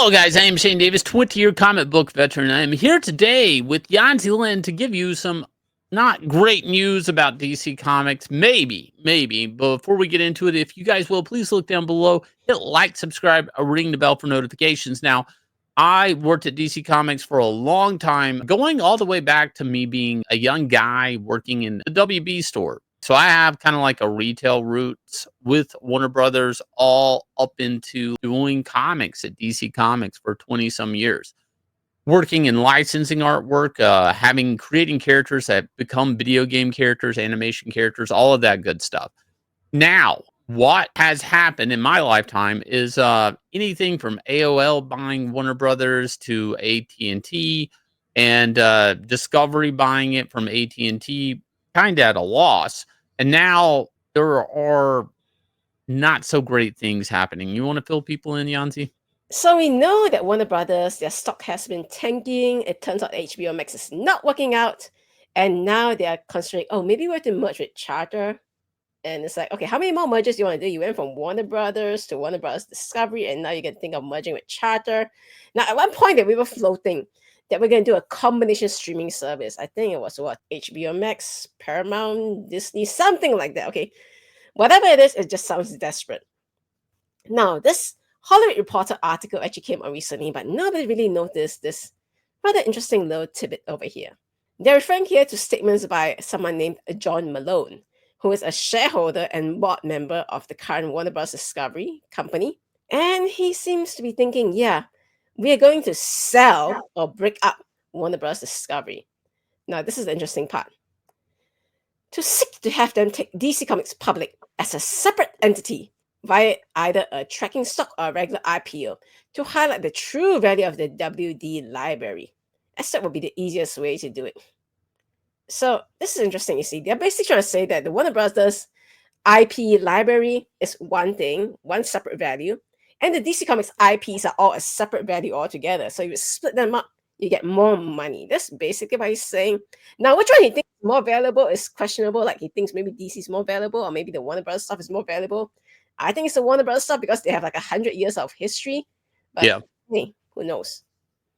Hello, guys. I am Shane Davis, 20-year comic book veteran. I am here today with Yanzi to give you some not great news about DC Comics. Maybe. But before we get into it, if you guys will, please look down below, hit like, subscribe, ring the bell for notifications. Now, I worked at DC Comics for a long time, going all the way back to me being a young guy working in the WB store. So I have kind of like a retail roots with Warner Brothers all up into doing comics at DC Comics for 20 some years. Working in licensing artwork, creating characters that become video game characters, animation characters, all of that good stuff. Now, what has happened in my lifetime is anything from AOL buying Warner Brothers to AT&T and Discovery buying it from AT&T kind of at a loss. And now there are not so great things happening. You want to fill people in, Yanzi? So we know that Warner Brothers, their stock has been tanking. It turns out HBO Max is not working out. And now they are considering, maybe we have to merge with Charter. And it's like, okay, how many more mergers do you want to do? You went from Warner Brothers to Warner Brothers Discovery, and now you can think of merging with Charter. Now, at one point that we were floating that we're going to do a combination streaming service. I think it was HBO Max, Paramount, Disney, something like that. Okay, whatever it is, it just sounds desperate. Now, this Hollywood Reporter article actually came out recently, but nobody really noticed this rather interesting little tidbit over here. They're referring here to statements by someone named John Malone, who is a shareholder and board member of the current Warner Bros. Discovery company. And he seems to be thinking, we are going to sell or break up Warner Bros. Discovery. Now, this is the interesting part. To seek to have them take DC Comics public as a separate entity via either a tracking stock or a regular IPO to highlight the true value of the WD library, as that would be the easiest way to do it. So this is interesting, you see. They're basically trying to say that the Warner Brothers IP library is one thing, one separate value, and the DC Comics IPs are all a separate value altogether. So if you split them up, you get more money. That's basically what he's saying. Now, which one he thinks is more valuable is questionable. Like he thinks maybe DC is more valuable, or maybe the Warner Brothers stuff is more valuable. I think it's the Warner Brothers stuff because they have like 100 years of history. But Yeah. hey, who knows?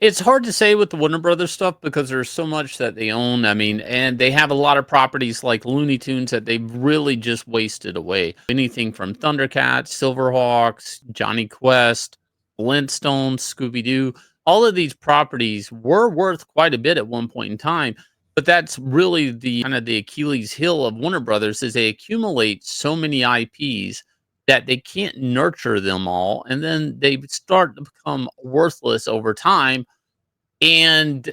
It's hard to say with the Warner Brothers stuff because there's so much that they own. I mean, and they have a lot of properties like Looney Tunes that they've really just wasted away. Anything from Thundercats, Silverhawks, Johnny Quest, Flintstones, Scooby Doo. All of these properties were worth quite a bit at one point in time. But that's really the kind of the Achilles heel of Warner Brothers is they accumulate so many IPs that they can't nurture them all, and then they start to become worthless over time, and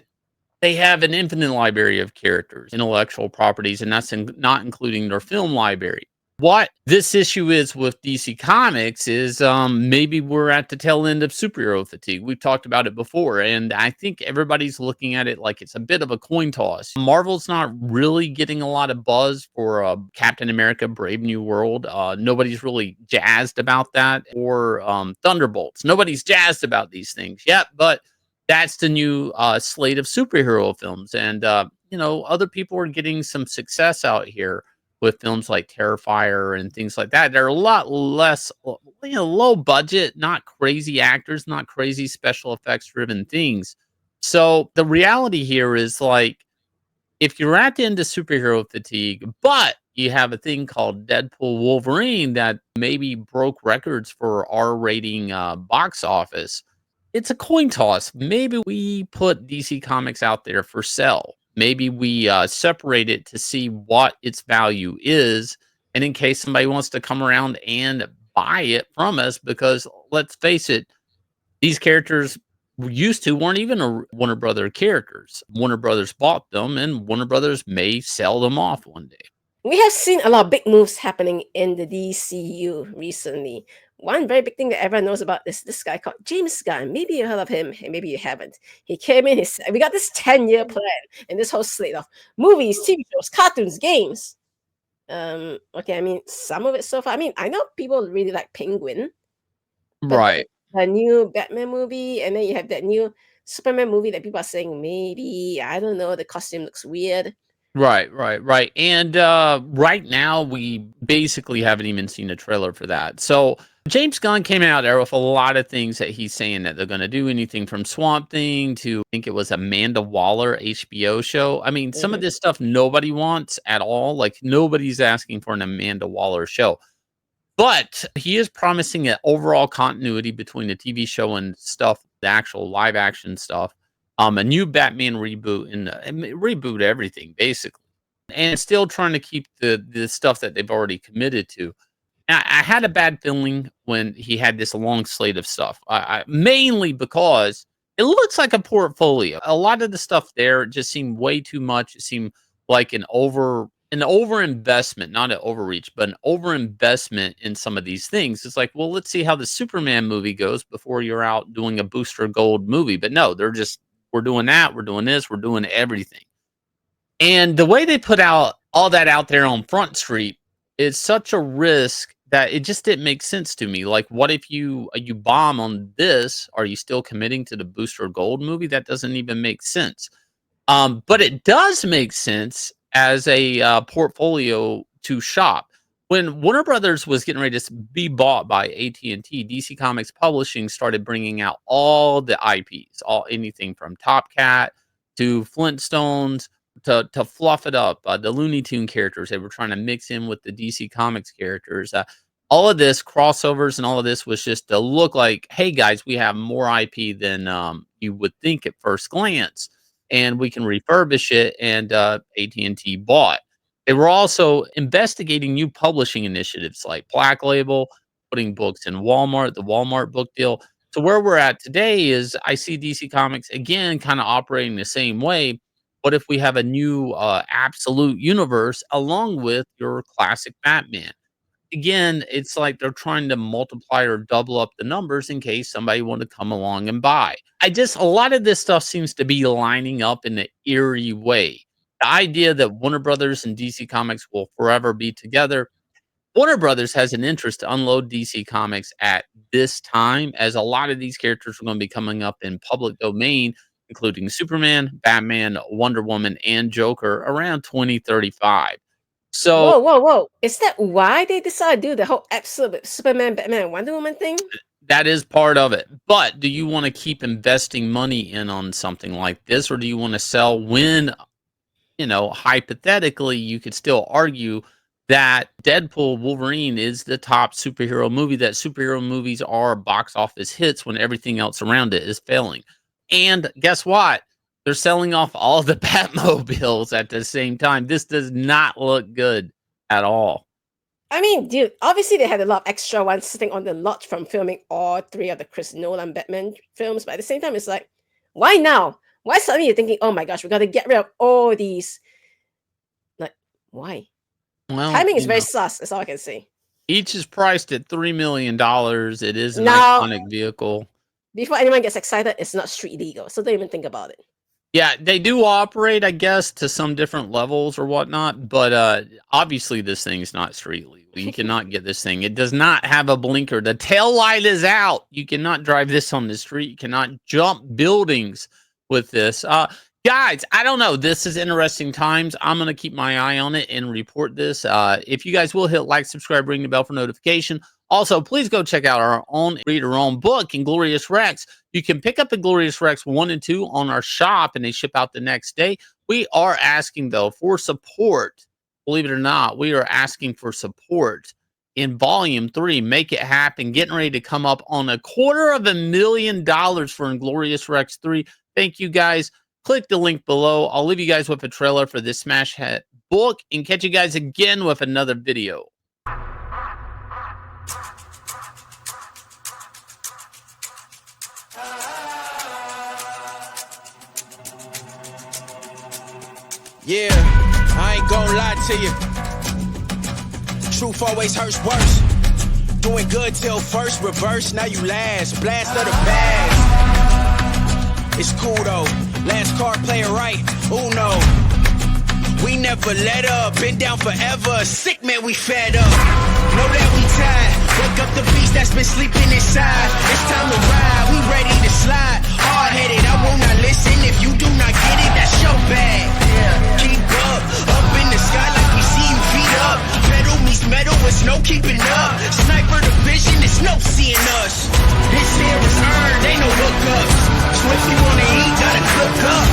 they have an infinite library of characters, intellectual properties, and that's not including their film library. What this issue is with DC Comics is maybe we're at the tail end of superhero fatigue. We've talked about it before, and I think everybody's looking at it like it's a bit of a coin toss. Marvel's not really getting a lot of buzz for Captain America Brave New World. Nobody's really jazzed about that, or Thunderbolts. Nobody's jazzed about these things yet, but that's the new slate of superhero films. And, other people are getting some success out here with films like Terrifier and things like that. They're a lot less, low budget, not crazy actors, not crazy special effects driven things. So the reality here is like, if you're at the end of superhero fatigue, but you have a thing called Deadpool Wolverine that maybe broke records for R rating box office, it's a coin toss. Maybe we put DC Comics out there for sale. Maybe we separate it to see what its value is. And in case somebody wants to come around and buy it from us, because let's face it, these characters weren't even Warner Brother characters. Warner Brothers bought them, and Warner Brothers may sell them off one day. We have seen a lot of big moves happening in the DCU recently. One very big thing that everyone knows about is this guy called James Gunn. Maybe you heard of him, and maybe you haven't. He came in, we got this 10-year plan and this whole slate of movies, TV shows, cartoons, games. Okay, I mean, some of it so far. I mean, I know people really like Penguin. Right. The new Batman movie, and then you have that new Superman movie that people are saying maybe, I don't know, the costume looks weird. Right. And right now, we basically haven't even seen a trailer for that. So James Gunn came out there with a lot of things that he's saying that they're going to do. Anything from Swamp Thing to, I think it was Amanda Waller HBO show. I mean, some of Mhm. this stuff nobody wants at all. Like nobody's asking for an Amanda Waller show. But he is promising an overall continuity between the TV show and stuff, the actual live action stuff. A new Batman reboot and reboot everything basically, and still trying to keep the stuff that they've already committed to. I had a bad feeling when he had this long slate of stuff. Mainly because it looks like a portfolio. A lot of the stuff there just seemed way too much. It seemed like an overinvestment, not an overreach, but an overinvestment in some of these things. It's like, well, let's see how the Superman movie goes before you're out doing a Booster Gold movie. But no, they're just we're doing that, we're doing this, we're doing everything. And the way they put out all that out there on Front Street is such a risk that it just didn't make sense to me. Like, what if you bomb on this? Are you still committing to the Booster Gold movie? That doesn't even make sense. But it does make sense as a portfolio to shop. When Warner Brothers was getting ready to be bought by AT&T, DC Comics Publishing started bringing out all the IPs, all anything from Top Cat to Flintstones to fluff it up. The Looney Tune characters they were trying to mix in with the DC Comics characters. All of this crossovers and all of this was just to look like, hey guys, we have more IP than you would think at first glance, and we can refurbish it. And AT&T bought. They were also investigating new publishing initiatives like Black Label, putting books in Walmart, the Walmart book deal. So where we're at today is I see DC Comics again kind of operating the same way. What if we have a new absolute universe along with your classic Batman? Again, it's like they're trying to multiply or double up the numbers in case somebody wanted to come along and buy. I just a lot of this stuff seems to be lining up in an eerie way. The idea that Warner Brothers and DC Comics will forever be together. Warner Brothers has an interest to unload DC Comics at this time, as a lot of these characters are going to be coming up in public domain, including Superman, Batman, Wonder Woman, and Joker around 2035. So Whoa, whoa, whoa! Is that why they decided to do the whole episode with Superman, Batman, and Wonder Woman thing? that is part of it. But do you want to keep investing money in on something like this, or do you want to sell when, hypothetically, you could still argue that Deadpool Wolverine is the top superhero movie, that superhero movies are box office hits when everything else around it is failing. And guess what? They're selling off all the Batmobiles at the same time. This does not look good at all. I mean, dude, obviously they had a lot of extra ones sitting on the lot from filming all three of the Chris Nolan Batman films, but at the same time, it's like, why now? Why suddenly you're thinking, oh my gosh, we got to get rid of all these? Like, why? Well, Timing is very sus. That's all I can say. each is priced at $3 million. It is an Now, iconic vehicle. before anyone gets excited, it's not street legal, so don't even think about it. Yeah, they do operate, I guess, to some different levels or whatnot, but obviously this thing's not street legal. You cannot get this thing. It does not have a blinker. The tail light is out. You cannot drive this on the street. You cannot jump buildings with this. Guys, I don't know. This is interesting times. I'm going to keep my eye on it and report this. If you guys will hit like, subscribe, ring the bell for notification. Also, please go check out read our own book, Inglorious Rex. You can pick up Inglorious Rex 1 and 2 on our shop, and they ship out the next day. We are asking, though, for support. Believe it or not, we are asking for support in Volume 3. Make it happen. Getting ready to come up on $250,000 for Inglorious Rex 3. Thank you, guys. Click the link below. I'll leave you guys with a trailer for this smash hit book and catch you guys again with another video. Yeah, I ain't gonna lie to you. Truth always hurts worse. Doing good till first, reverse, now you last. Blast of the past. It's cool though. Last card, play it right. Uno. We never let up. Been down forever. Sick man, we fed up. Know that we tired. Wake up the beast that's been sleeping inside. It's time to ride. We ready to slide. Hard headed, I will not listen. If you do not get it, that's your bad. Keep up. up. Sniper division, it's no seeing us. This here is earned, ain't no hookups. So if you wanna eat, gotta cook up.